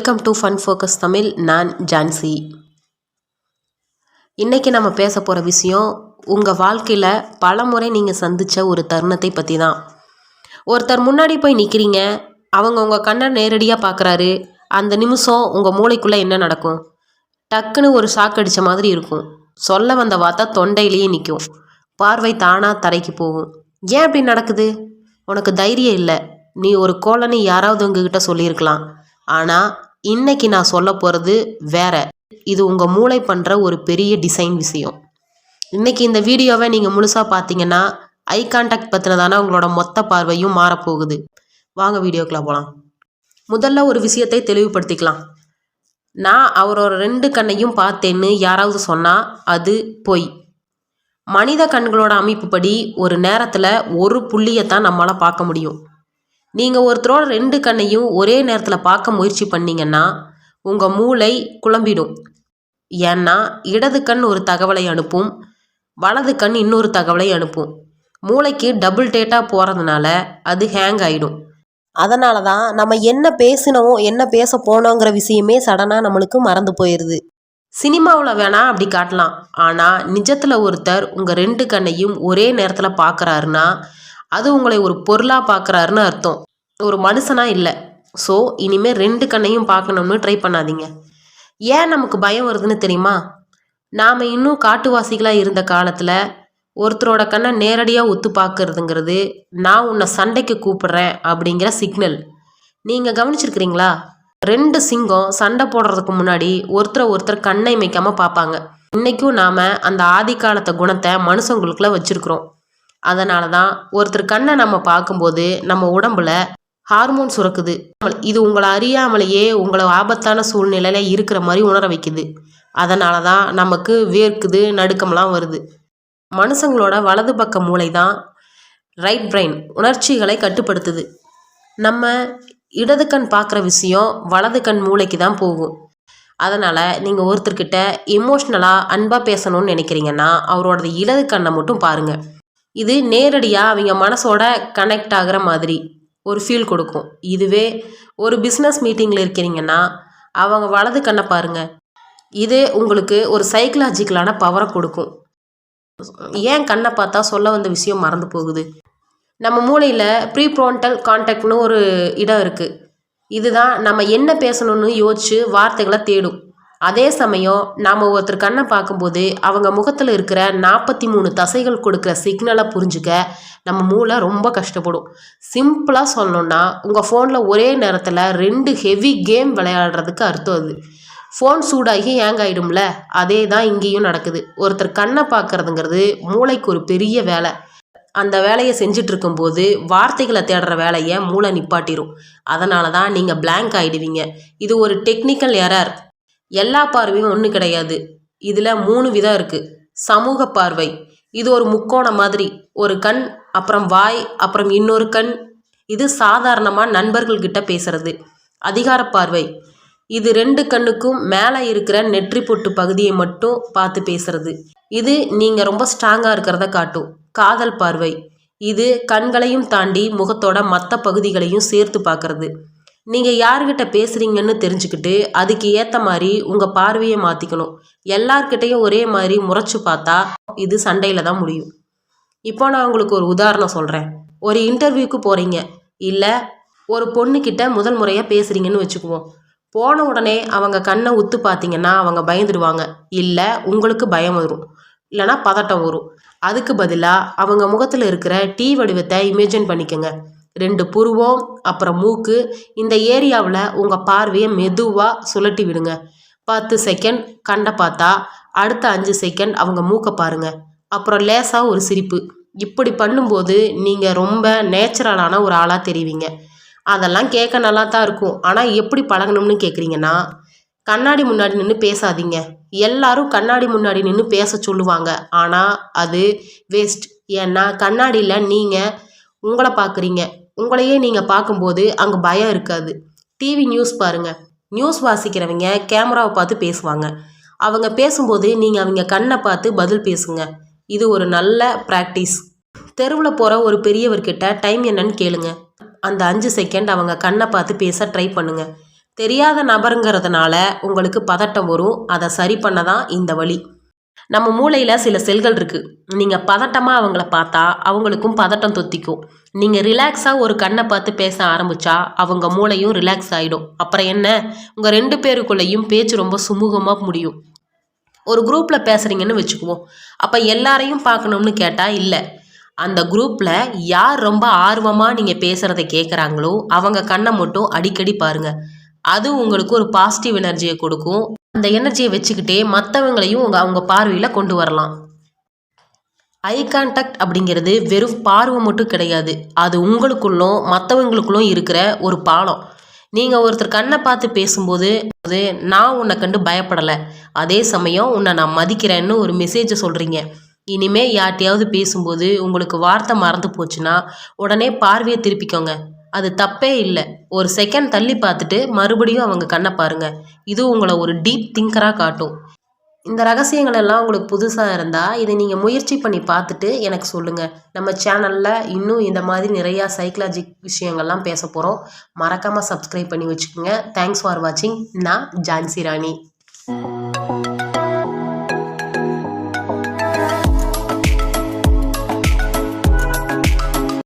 Welcome to fun focus Tamil. நான் ஜான்சி. இன்றைக்கி நம்ம பேச போகிற விஷயம் உங்கள் வாழ்க்கையில் பல முறை நீங்கள் சந்தித்த ஒரு தருணத்தை பற்றி தான். ஒருத்தர் முன்னாடி போய் நிற்கிறீங்க, அவங்க உங்கள் கண்ணை நேரடியாக பார்க்குறாரு. அந்த நிமிஷம் உங்கள் மூளைக்குள்ளே என்ன நடக்கும்? டக்குன்னு ஒரு ஷாக் அடித்த மாதிரி இருக்கும். சொல்ல வந்த வார்த்தை தொண்டையிலேயே நிற்கும். பார்வை தானாக தரைக்கு போகும். ஏன் அப்படி நடக்குது? உனக்கு தைரியம் இல்லை, நீ ஒரு கோலன்னு யாராவது உங்ககிட்ட சொல்லியிருக்கலாம். ஆனால் இன்னைக்கு நான் சொல்ல போகிறது வேற. இது உங்கள் மூளை பண்ணுற ஒரு பெரிய டிசைன் விஷயம். இன்னைக்கு இந்த வீடியோவை நீங்கள் முழுசாக பார்த்தீங்கன்னா ஐ கான்டாக்ட் பற்றினதான உங்களோட மொத்த பார்வையும் மாறப்போகுது. வாங்க வீடியோக்குள்ள போகலாம். முதல்ல ஒரு விஷயத்தை தெளிவுபடுத்திக்கலாம். நான் அவரோட 2 கண்ணையும் பார்த்தேன்னு யாராவது சொன்னால் அது பொய். மனித கண்களோட அமைப்புப்படி ஒரு நேரத்தில் ஒரு புள்ளியைத்தான் நம்மளால் பார்க்க முடியும். நீங்கள் ஒருத்தரோட 2 கண்ணையும் ஒரே நேரத்தில் பார்க்க முயற்சி பண்ணிங்கன்னா உங்கள் மூளை குழம்பிடும். ஏன்னா இடது கண் ஒரு தகவலை அனுப்பும், வலது கண் இன்னொரு தகவலை அனுப்பும். மூளைக்கு டபுள் டேட்டா போகிறதுனால அது ஹேங் ஆகிடும். அதனால தான் நம்ம என்ன பேசினோம் என்ன பேச போனோங்கிற விஷயமே சடனாக நம்மளுக்கு மறந்து போயிடுது. சினிமாவில் வேணால் அப்படி காட்டலாம். ஆனால் நிஜத்தில் ஒருத்தர் உங்கள் 2 கண்ணையும் ஒரே நேரத்தில் பார்க்குறாருன்னா அது உங்களை ஒரு பொருளாக பார்க்குறாருன்னு அர்த்தம், ஒரு மனுஷனாக இல்லை. ஸோ இனிமேல் 2 கண்ணையும் பார்க்கணும்னு ட்ரை பண்ணாதீங்க. ஏன் நமக்கு பயம் வருதுன்னு தெரியுமா? நாம் இன்னும் காட்டுவாசிகளாக இருந்த காலத்தில் ஒருத்தரோட கண்ணை நேரடியாக ஒத்து பார்க்கறதுங்கிறது நான் உன்னை சண்டைக்கு கூப்பிட்றேன் அப்படிங்கிற சிக்னல். நீங்கள் கவனிச்சிருக்கிறீங்களா? 2 சிங்கம் சண்டை போடுறதுக்கு முன்னாடி ஒருத்தர் கண்ணை இமைக்காமல் பார்ப்பாங்க. இன்றைக்கும் நாம் அந்த ஆதி காலத்தை குணத்தை மனுஷங்களுக்குள்ள வச்சுருக்குறோம். அதனால தான் ஒருத்தர் கண்ணை நம்ம பார்க்கும்போது நம்ம உடம்புல ஹார்மோன் சுரக்குது. இது உங்களை அறியாமலேயே உங்களை ஆபத்தான சூழ்நிலையில் இருக்கிற மாதிரி உணர வைக்குது. அதனால தான் நமக்கு வேர்க்குது, நடுக்கம்லாம் வருது. மனுஷங்களோட வலது பக்க மூளை தான் ரைட் பிரெயின் உணர்ச்சிகளை கட்டுப்படுத்துது. நம்ம இடது கண் பார்க்குற விஷயம் வலது கண் மூளைக்கு தான் போகும். அதனால் நீங்கள் ஒருத்தர்கிட்ட எமோஷ்னலாக அன்பாக பேசணும்னு நினைக்கிறீங்கன்னா அவரோட இடது கண்ணை மட்டும் பாருங்கள். இது நேரடியாக அவங்க மனசோட கனெக்ட் ஆகிற மாதிரி ஒரு ஃபீல் கொடுக்கும். இதுவே ஒரு பிஸ்னஸ் மீட்டிங்கில் இருக்கிறீங்கன்னா அவங்க வலது கண்ணை பாருங்கள். இது உங்களுக்கு ஒரு சைக்கலாஜிக்கலான பவரை கொடுக்கும். ஏன் கண்ணை பார்த்தா சொல்ல வந்த விஷயம் மறந்து போகுது? நம்ம மூளையில் ப்ரீப்ரோன்டல் கான்டாக்ட்னு ஒரு இடம் இருக்குது. இதுதான் நம்ம என்ன பேசணும்னு யோசித்து வார்த்தைகளை தேடும். அதே சமயம் நாம் ஒருத்தர் கண்ணை பார்க்கும்போது அவங்க முகத்தில் இருக்கிற 43 தசைகள் கொடுக்குற சிக்னலை புரிஞ்சுக்க நம்ம மூளை ரொம்ப கஷ்டப்படும். சிம்பிளாக சொல்லணுன்னா உங்கள் ஃபோனில் ஒரே நேரத்தில் 2 ஹெவி கேம் விளையாடுறதுக்கு அர்த்தம் அது. ஃபோன் சூடாகி ஹேங் ஆகிடும்ல, அதே தான் இங்கேயும் நடக்குது. ஒருத்தர் கண்ணை பார்க்குறதுங்கிறது மூளைக்கு ஒரு பெரிய வேலை. அந்த வேலையை செஞ்சிட்ருக்கும்போது வார்த்தைகளை தேடுற வேலையை மூளை நிப்பாட்டிடும். அதனால தான் நீங்கள் பிளாங்க் ஆகிடுவீங்க. இது ஒரு டெக்னிக்கல் எரர். எல்லா பார்வையும் ஒன்று கிடையாது. இதில் 3 விதம் இருக்குது. சமூக பார்வை, இது ஒரு முக்கோணம் மாதிரி. ஒரு கண், அப்புறம் வாய், அப்புறம் இன்னொரு கண். இது சாதாரணமாக நண்பர்கள்கிட்ட பேசுறது. அதிகார பார்வை, இது 2 கண்ணுக்கும் மேலே இருக்கிற நெற்றி பொட்டு பகுதியை மட்டும் பார்த்து பேசுறது. இது நீங்கள் ரொம்ப ஸ்ட்ராங்காக இருக்கிறத காட்டும். காதல் பார்வை, இது கண்களையும் தாண்டி முகத்தோட மற்ற பகுதிகளையும் சேர்த்து பார்க்குறது. நீங்கள் யார்கிட்ட பேசுகிறீங்கன்னு தெரிஞ்சுக்கிட்டு அதுக்கு ஏற்ற மாதிரி உங்கள் பார்வையை மாற்றிக்கணும். எல்லார்கிட்டையும் ஒரே மாதிரி முறைச்சி பார்த்தா இது சண்டையில் தான் முடியும். இப்போ நான் உங்களுக்கு ஒரு உதாரணம் சொல்கிறேன். ஒரு இன்டர்வியூக்கு போகிறீங்க, இல்லை ஒரு பொண்ணுக்கிட்ட முதல் முறையாக பேசுகிறீங்கன்னு வச்சுக்குவோம். போன உடனே அவங்க கண்ணை உத்து பார்த்தீங்கன்னா அவங்க பயந்துடுவாங்க, இல்லை உங்களுக்கு பயம் வரும், இல்லைனா பதட்டம் வரும். அதுக்கு பதிலாக அவங்க முகத்தில் இருக்கிற டீ வடிவத்தை இமேஜின் பண்ணிக்கோங்க. 2 புருவம், அப்புறம் மூக்கு. இந்த ஏரியாவில் உங்கள் பார்வையை மெதுவாக சுழட்டி விடுங்க. 10 செகண்ட் கண்ணை பார்த்தா அடுத்த 5 செகண்ட் அவங்க மூக்கை பாருங்கள். அப்புறம் லேசாக ஒரு சிரிப்பு. இப்படி பண்ணும்போது நீங்கள் ரொம்ப நேச்சுரலான ஒரு ஆளாக தெரிவிங்க. அதெல்லாம் கேட்க நல்லா தான் இருக்கும். ஆனால் எப்படி பழகணும்னு கேட்குறீங்கன்னா, கண்ணாடி முன்னாடி நின்று பேசாதீங்க. எல்லாரும் கண்ணாடி முன்னாடி நின்று பேச சொல்லுவாங்க, ஆனால் அது வேஸ்ட். ஏன்னா கண்ணாடியில் நீங்கள் உங்களை பார்க்குறீங்க. உங்களையே நீங்கள் பார்க்கும்போது அங்கே பயம் இருக்காது. டிவி நியூஸ் பாருங்கள். நியூஸ் வாசிக்கிறவங்க கேமராவை பார்த்து பேசுவாங்க. அவங்க பேசும்போது நீங்கள் அவங்க கண்ணை பார்த்து பதில் பேசுங்க. இது ஒரு நல்ல ப்ராக்டிஸ். தெருவில் போகிற ஒரு பெரியவர்கிட்ட டைம் என்னன்னு கேளுங்க. அந்த 5 செகண்ட் அவங்க கண்ணை பார்த்து பேச ட்ரை பண்ணுங்கள். தெரியாத நபருங்கிறதுனால உங்களுக்கு பதட்டம் வரும். அதை சரி பண்ண தான் இந்த வழி. நம்ம மூளையில் சில செல்கள் இருக்குது. நீங்கள் பதட்டமாக அவங்கள பார்த்தா அவங்களுக்கும் பதட்டம் தொத்திக்கும். நீங்கள் ரிலாக்ஸாக ஒரு கண்ணை பார்த்து பேச ஆரம்பித்தா அவங்க மூளையும் ரிலாக்ஸ் ஆகிடும். அப்புறம் என்ன, உங்கள் 2 பேருக்குள்ளேயும் பேச்சு ரொம்ப சுமூகமாக முடியும். ஒரு குரூப்பில் பேசுகிறீங்கன்னு வச்சுக்குவோம். அப்போ எல்லாரையும் பார்க்கணும்னு கேட்டால் இல்லை. அந்த குரூப்பில் யார் ரொம்ப ஆர்வமாக நீங்கள் பேசுகிறத கேட்குறாங்களோ அவங்க கண்ணை மட்டும் அடிக்கடி பாருங்கள். அது உங்களுக்கு ஒரு பாசிட்டிவ் எனர்ஜியை கொடுக்கும். அந்த எனர்ஜியை வச்சுக்கிட்டே மற்றவங்களையும் அவங்க பார்வையில் கொண்டு வரலாம். ஐ கான்டாக்ட் அப்படிங்கிறது வெறும் பார்வை மட்டும் கிடையாது. அது உங்களுக்குள்ளும் மற்றவங்களுக்குள்ளும் இருக்கிற ஒரு பாலம். நீங்கள் ஒருத்தர் கண்ணை பார்த்து பேசும்போது நான் உன்னை கண்டு பயப்படலை, அதே சமயம் உன்னை நான் மதிக்கிறேன்னு ஒரு மெசேஜை சொல்கிறீங்க. இனிமே யார்ட்டையாவது பேசும்போது உங்களுக்கு வார்த்தை மறந்து போச்சுன்னா உடனே பார்வையை திருப்பிக்கோங்க. அது தப்பே இல்லை. ஒரு செகண்ட் தள்ளி பார்த்துட்டு மறுபடியும் அவங்க கண்ணை பாருங்க. இது உங்களை ஒரு டீப் திங்கராக காட்டும். இந்த ரகசியங்கள் எல்லாம் உங்களுக்கு புதுசாக இருந்தால் இதை நீங்கள் முயற்சி பண்ணி பார்த்துட்டு எனக்கு சொல்லுங்கள். நம்ம சேனலில் இன்னும் இந்த மாதிரி நிறையா சைக்காலஜி விஷயங்கள்லாம் பேச போகிறோம். மறக்காமல் சப்ஸ்கிரைப் பண்ணி வச்சுக்கோங்க. தேங்க்ஸ் ஃபார் வாட்சிங். நான் ஜான்சி ராணி.